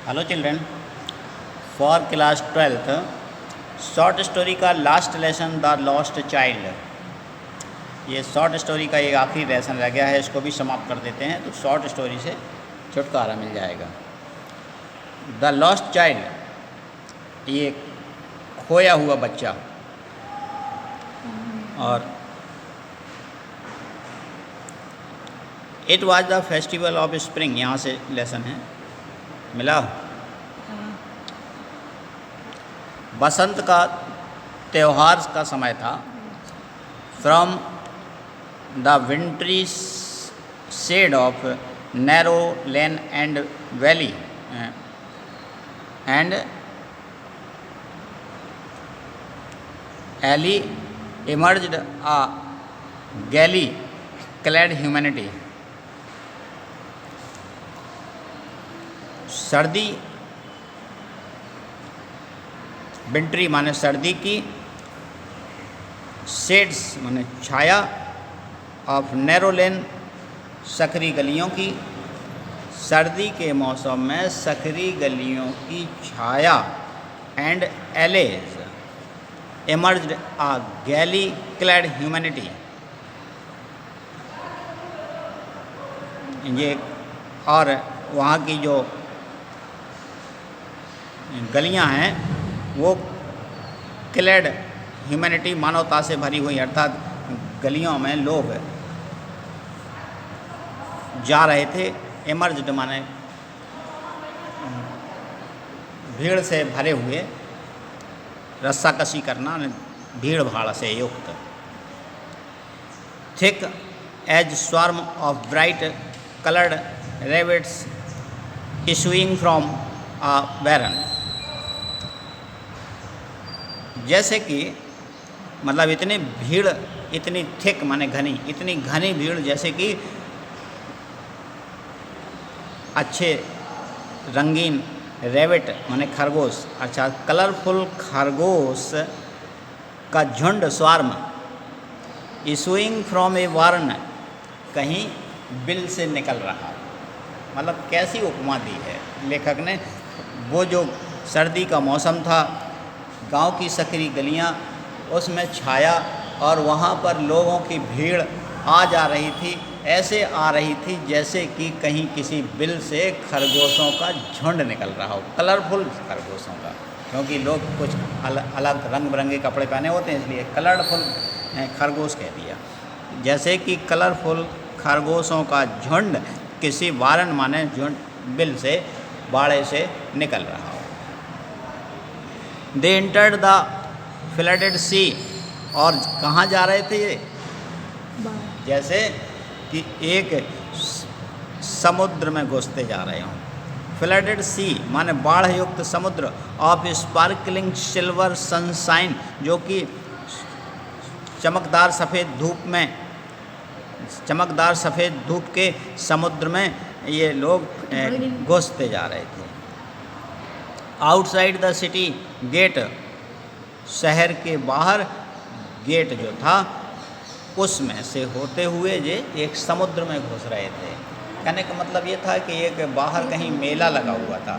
Hello children, for class 12th short story का last lesson the lost child. ये short story का एक आखिरी लेसन रह गया है, इसको भी समाप्त कर देते हैं तो शॉर्ट स्टोरी से छुटकारा मिल जाएगा। द लॉस्ट चाइल्ड, ये खोया हुआ बच्चा। और it was the festival of spring, यहाँ से लेसन है मिला। बसंत का त्यौहार का समय था। From the wintry shade of narrow lane and valley and alley emerged a gaily clad humanity. सर्दी, विंट्री माने सर्दी की, शेड्स माने छाया, ऑफ नैरो लेन सकरी गलियों की, सर्दी के मौसम में सकरी गलियों की छाया, and alleys emerged a gaily clad humanity. ये और वहाँ की जो गलियाँ हैं वो क्लैड ह्यूमैनिटी मानवता से भरी हुई, अर्थात गलियों में लोग जा रहे थे। इमर्ज्ड माने भीड़ से भरे हुए, रस्साकशी करना, भीड़ भाड़ से युक्त। Thick as swarm of bright coloured rabbits issuing from a barren. जैसे कि मतलब इतनी भीड़, इतनी थिक माने घनी, इतनी घनी भीड़ जैसे कि अच्छे रंगीन रेबिट माने खरगोश, अच्छा कलरफुल खरगोश का झुंड, swarm, issuing from a warren, कहीं बिल से निकल रहा। मतलब कैसी उपमा दी है लेखक ने। वो जो सर्दी का मौसम था, गांव की सकरी गलियां, उसमें छाया, और वहाँ पर लोगों की भीड़ आ जा रही थी। ऐसे आ रही थी जैसे कि कहीं किसी बिल से खरगोशों का झुंड निकल रहा हो, कलरफुल खरगोशों का, क्योंकि लोग कुछ अलग रंग बिरंगे कपड़े पहने होते हैं, इसलिए कलरफुल खरगोश कह दिया। जैसे कि कलरफुल खरगोशों का झुंड किसी वारन माने झुंड, बिल से, बाड़े से निकल रहा हो। दे एंटर्ड द फ्लडेड सी, और कहाँ जा रहे थे ये? जैसे कि एक समुद्र में घुसते जा रहे हों। फ्लडेड सी माने बाढ़ युक्त समुद्र, ऑफ स्पार्कलिंग सिल्वर सनशाइन, जो कि चमकदार सफ़ेद धूप में, चमकदार सफ़ेद धूप के समुद्र में ये लोग घुसते जा रहे थे। आउटसाइड द सिटी गेट, शहर के बाहर गेट जो था उसमें से होते हुए ये एक समुद्र में घुस रहे थे। कहने का मतलब ये था कि एक बाहर कहीं मेला लगा हुआ था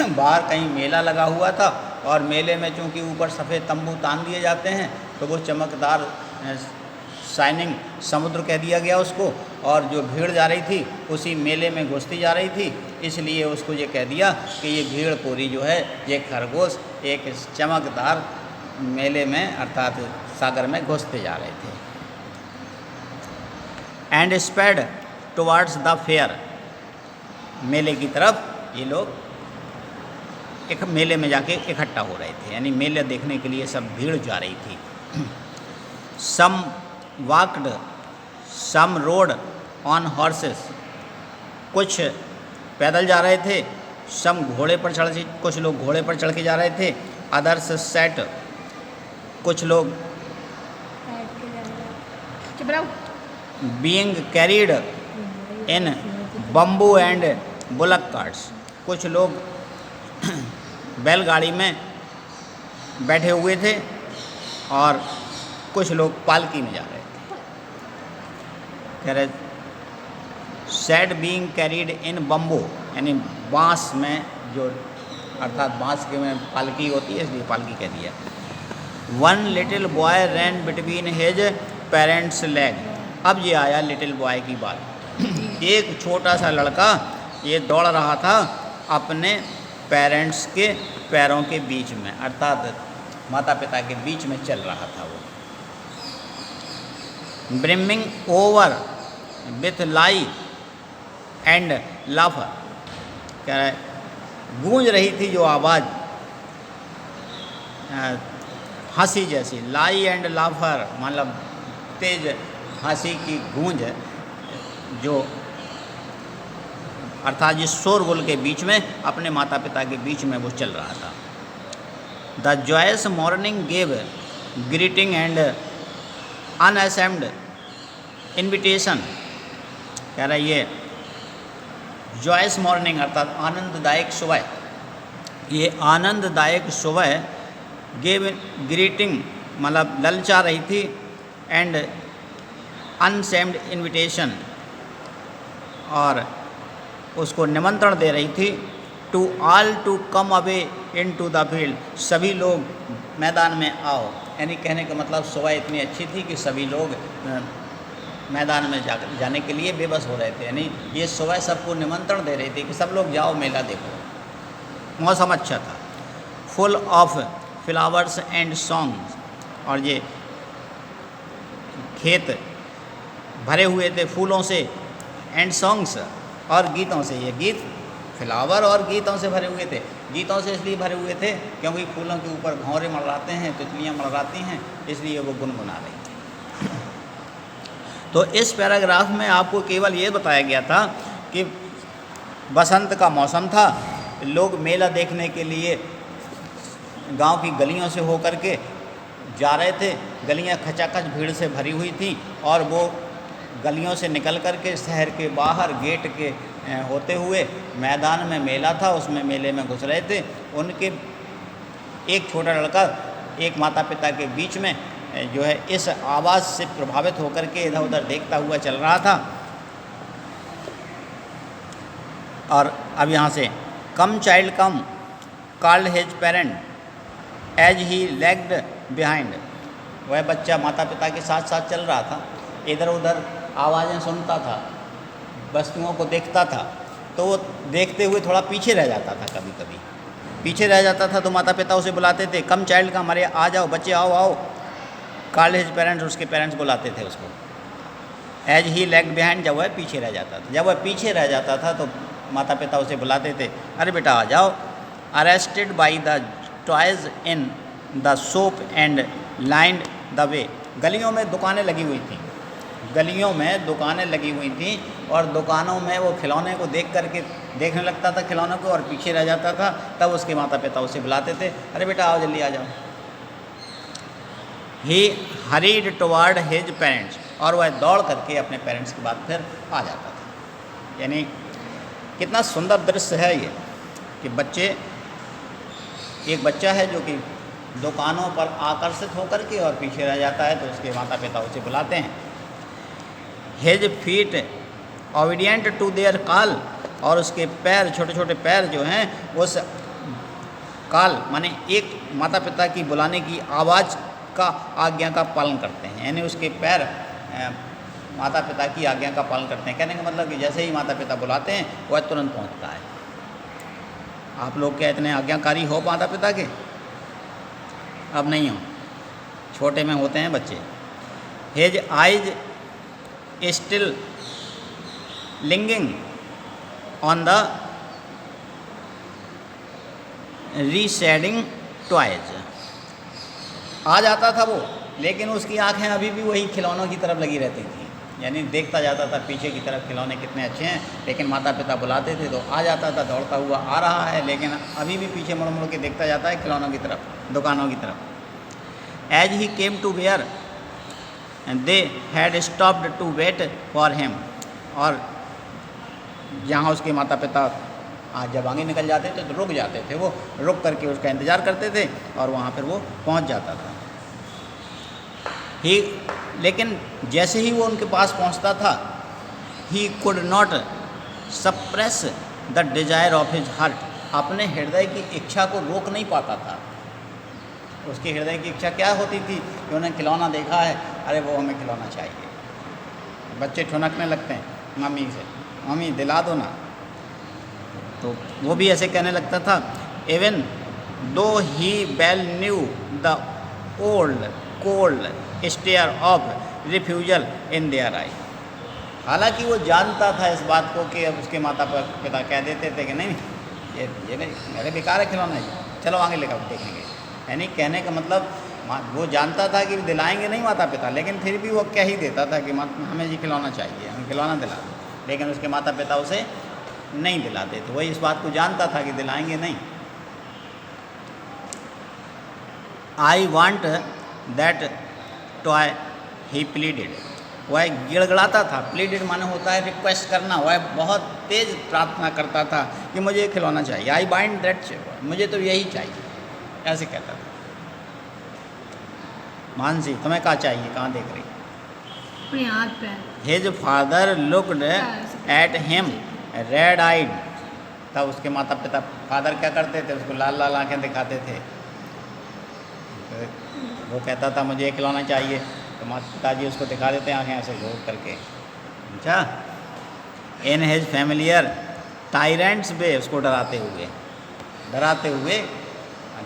बाहर कहीं मेला लगा हुआ था, और मेले में चूँकि ऊपर सफ़ेद तंबू तान दिए जाते हैं तो वो चमकदार शाइनिंग समुद्र कह दिया गया उसको, और जो भीड़ जा रही थी उसी मेले में घुसती जा रही थी, इसलिए उसको ये कह दिया कि ये भीड़ पूरी जो है, ये खरगोश एक चमकदार मेले में अर्थात सागर में घुसते जा रहे थे। And spread towards the fair, मेले की तरफ ये लोग एक मेले में जाके इकट्ठा हो रहे थे, यानी मेले देखने के लिए सब भीड़ जा रही थी। Some walked, some rode on horses, कुछ पैदल जा रहे थे, सम घोड़े पर चढ़, कुछ लोग घोड़े पर चढ़ के जा रहे थे। अदर्स सेट, कुछ लोग being carried in bamboo and bullock carts, कुछ लोग बैलगाड़ी में बैठे हुए थे और कुछ लोग पालकी में जा रहे थे। कह रहे सेड बीइंग कैरीड इन बम्बू, यानी बांस में जो अर्थात बांस के में पालकी होती है, इसलिए पालकी कह दिया। वन लिटिल बॉय रैन बिटवीन हिज पेरेंट्स लेग। अब ये आया लिटिल बॉय की बात। एक छोटा सा लड़का ये दौड़ रहा था अपने पेरेंट्स के पैरों के बीच में, अर्थात माता पिता के बीच में चल रहा था वो। Brimming over with life and laughter, कह रहा है गूंज रही थी जो आवाज़ हंसी जैसी, लाई एंड लाफर मतलब तेज हंसी की गूंज, जो अर्थात जिस शोरगुल के बीच में अपने माता पिता के बीच में वो चल रहा था। The joyous morning gave greeting and unashamed invitation, कह रहा है ये जॉयस मॉर्निंग अर्थात आनंददायक सुबह, ये आनंददायक सुबह गेव ग्रीटिंग मतलब ललचा रही थी एंड अनसेम्ड इन्विटेशन, और उसको निमंत्रण दे रही थी to all to come away into the field, सभी लोग मैदान में आओ। यानी कहने का मतलब सुबह इतनी अच्छी थी कि सभी लोग मैदान में जाने के लिए बेबस हो रहे थे। यानी ये सुबह सबको निमंत्रण दे रही थी कि सब लोग जाओ मेला देखो। मौसम अच्छा था, full of flowers and songs, और ये खेत भरे हुए थे फूलों से, एंड सॉन्ग्स और गीतों से। ये गीत फ्लावर और गीतों से भरे हुए थे। गीतों से इसलिए भरे हुए थे क्योंकि फूलों के ऊपर भंवरे मंडराते हैं, तितलियाँ मंडराती हैं, इसलिए वो गुनगुना रही थी। तो इस पैराग्राफ में आपको केवल ये बताया गया था कि बसंत का मौसम था, लोग मेला देखने के लिए गांव की गलियों से होकर के जा रहे थे। गलियां खचाखच भीड़ से भरी हुई थी, और वो गलियों से निकल कर के शहर के बाहर गेट के होते हुए मैदान में मेला था, उसमें मेले में घुस रहे थे। उनके एक छोटा लड़का एक माता पिता के बीच में जो है इस आवाज़ से प्रभावित होकर के इधर उधर देखता हुआ चल रहा था। और अब यहाँ से come child come called his parent as he lagged behind, वह बच्चा माता पिता के साथ साथ चल रहा था, इधर उधर आवाज़ें सुनता था, वस्तुओं को देखता था, तो वो देखते हुए थोड़ा पीछे रह जाता था। कभी कभी पीछे रह जाता था तो माता पिता उसे बुलाते थे, कम चाइल्ड कम, अरे आ जाओ बच्चे आओ आओ। कॉल्ड हिज पेरेंट्स, उसके पेरेंट्स बुलाते थे उसको। एज ही लेग्ड बिहाइंड, जब वह पीछे रह जाता था। जब वह पीछे रह जाता था तो माता पिता उसे बुलाते थे, अरे बेटा आ जाओ। Arrested by the toys in the shop and lined the way, गलियों में दुकानें लगी हुई थी, गलियों में दुकानें लगी हुई थी, और दुकानों में वो खिलौने को देख करके देखने लगता था खिलौनों को, और पीछे रह जाता था। तब उसके माता पिता उसे बुलाते थे, अरे बेटा आओ जल्दी आ जाओ। ही हरीड टुवर्ड हिज पेरेंट्स, और वह दौड़ करके अपने पेरेंट्स के बाद फिर आ जाता था। यानी कितना सुंदर दृश्य है ये कि बच्चे, एक बच्चा है जो कि दुकानों पर आकर्षित होकर के और पीछे रह जाता है, तो उसके माता पिता उसे बुलाते हैं। His feet obedient to their call, और उसके पैर, छोटे छोटे पैर जो हैं उस कॉल माने एक माता पिता की बुलाने की आवाज़ का आज्ञा का पालन करते हैं। यानी उसके पैर माता पिता की आज्ञा का पालन करते हैं। कहने का मतलब कि जैसे ही माता पिता बुलाते हैं वह तुरंत पहुंचता है। आप लोग क्या इतने आज्ञाकारी हो माता पिता के? अब नहीं हो, छोटे में होते हैं बच्चे। His eyes still lingering on the receding toys, आ जाता था वो, लेकिन उसकी आंखें अभी भी वही खिलौनों की तरफ लगी रहती थी। यानी देखता जाता था पीछे की तरफ, खिलौने कितने अच्छे हैं, लेकिन माता पिता बुलाते थे तो आ जाता था, दौड़ता हुआ आ रहा है, लेकिन अभी भी पीछे मुड़ मुड़ के देखता जाता है खिलौनों की तरफ, दुकानों की तरफ। As he came to where they had stopped to wait for him, और जहाँ उसके माता पिता जब आगे निकल जाते थे तो रुक जाते थे, वो रुक करके उसका इंतज़ार करते थे, और वहाँ फिर वो पहुँच जाता था। लेकिन जैसे ही वो उनके पास पहुँचता था, he could not suppress the desire of his heart, अपने हृदय की इच्छा को रोक नहीं पाता था। उसके हृदय की इच्छा क्या होती थी कि उन्हें खिलौना देखा है, अरे वो हमें खिलौना चाहिए। बच्चे ठुनकने लगते हैं मम्मी से, मम्मी दिला दो ना, तो वो भी ऐसे कहने लगता था। Even though he well knew the old cold stare of refusal in their eyes. हालांकि वो जानता था इस बात को कि अब उसके माता पिता कह देते थे कि नहीं ये नहीं, अरे बेकार है खिलौना, चलो आगे लेकर देखेंगे। यानी कहने का मतलब वो जानता था कि दिलाएंगे नहीं माता पिता, लेकिन फिर भी वो कह ही देता था कि हमें ये खिलौना चाहिए, हमें खिलौना दिला दो। लेकिन उसके माता पिता उसे नहीं दिलाते थे। वही इस बात को जानता था कि दिलाएंगे नहीं। I want that toy he pleaded. वह गिड़गड़ाता था। प्लीडेड माने होता है रिक्वेस्ट करना। वह बहुत तेज़ प्रार्थना करता था कि मुझे ये खिलौना चाहिए। आई वांट दैट, मुझे तो यही चाहिए, ऐसे कहता था। मानसी तुम्हें क्या चाहिए, कहाँ देख रही? अपने हाथ पे। His father looked at him red eyed. तब उसके माता पिता फादर क्या करते थे, उसको लाल लाल आंखें दिखाते थे। वो कहता था मुझे एक खिलौना चाहिए, तो माता पिताजी उसको दिखा देते हैं आंखें ऐसे घूर करके। अच्छा, इन हिज फैमिलियर टायरेंट्स वे, उसको डराते हुए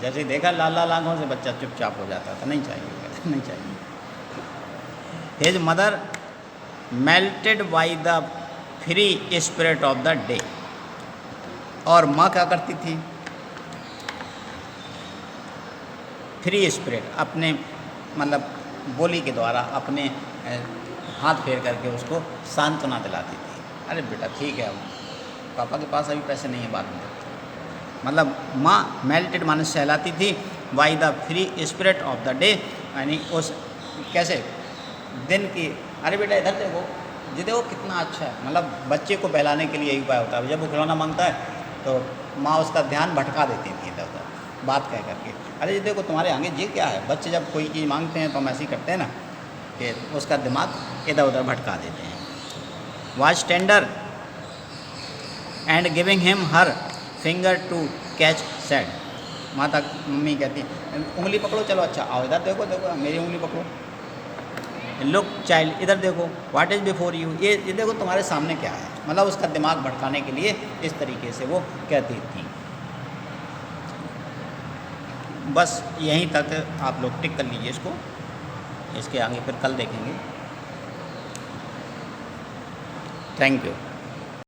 जैसे देखा लाल लाल आंखों से बच्चा चुपचाप हो जाता था, नहीं चाहिए, नहीं चाहिए। His mother melted by the free spirit of the day. और माँ क्या करती थी? फ्री स्पिरिट, अपने मतलब बोली के द्वारा अपने हाथ फेर करके उसको सांत्वना दिलाती थी। अरे बेटा ठीक है, पापा के पास अभी पैसे नहीं है, बाद में देते। मतलब माँ मेल्टेड माने सहलाती थी, by the free spirit of the day, यानी उस कैसे दिन की, अरे बेटा इधर देखो, ये देखो कितना अच्छा है। मतलब बच्चे को बहलाने के लिए यही उपाय होता है। जब वो खिलौना मांगता है तो माँ उसका ध्यान भटका देती थी इधर उधर बात कह करके। अरे ये देखो तुम्हारे आगे ये क्या है। बच्चे जब कोई चीज़ मांगते हैं तो हम ऐसे ही करते हैं ना, कि उसका दिमाग इधर उधर भटका देते हैं। Was tender and giving him her finger to catch said. माता मम्मी कहती उंगली पकड़ो, चलो अच्छा आओ इधर देखो, देखो मेरी उंगली पकड़ो। लुक चाइल्ड, इधर देखो, व्हाट इज़ बिफोर यू, ये देखो तुम्हारे सामने क्या है। मतलब उसका दिमाग भटकाने के लिए इस तरीके से वो कहती थी। बस यहीं तक आप लोग टिक कर लीजिए इसको, इसके आगे फिर कल देखेंगे। Thank you.